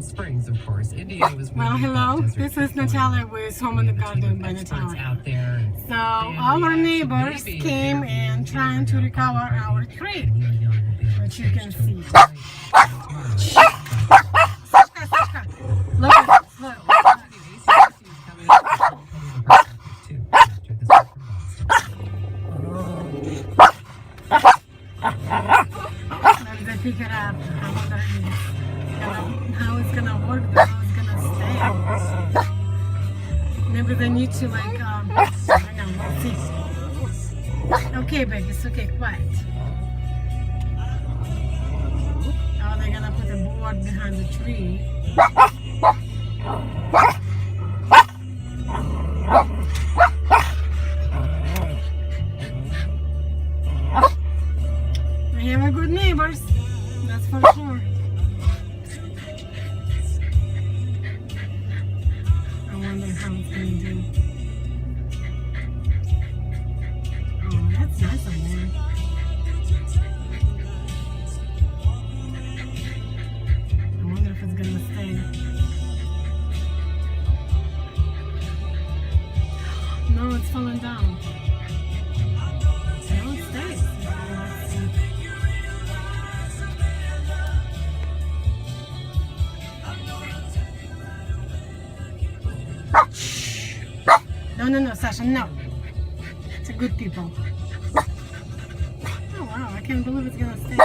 Springs, of course. India was Well, hello. This is Natalia with Home in the Garden by Natalia. Out there. So all our neighbors came and trying to recover our tree, which you can see. Sashka, look at this. Look. Maybe they pick it up. I wonder how it's gonna work, how it's gonna stay. Maybe they need to like, I don't know, let's see. Okay, baby, it's okay, quiet. Now they're gonna put a board behind the tree. We have a good neighbors, that's for sure. I wonder how it's gonna do. Oh, that's nice of them. I wonder if it's gonna stay. No, it's falling down. No, it stays. Let's see. No, Sasha, no. It's a good people. Oh wow, I can't believe it's gonna stay.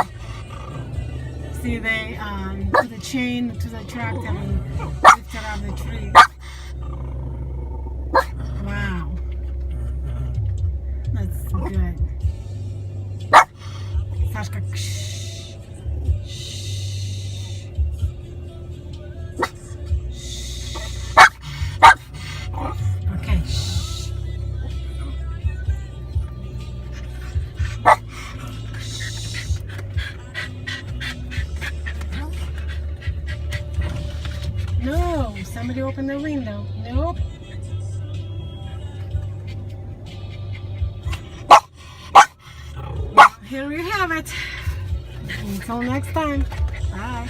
See, they put the chain to the tractor and lifted out the tree. Wow. That's good. Sashka, shh. Okay, shh. No, somebody opened the window. Nope. Well, here you have it. Until next time. Bye.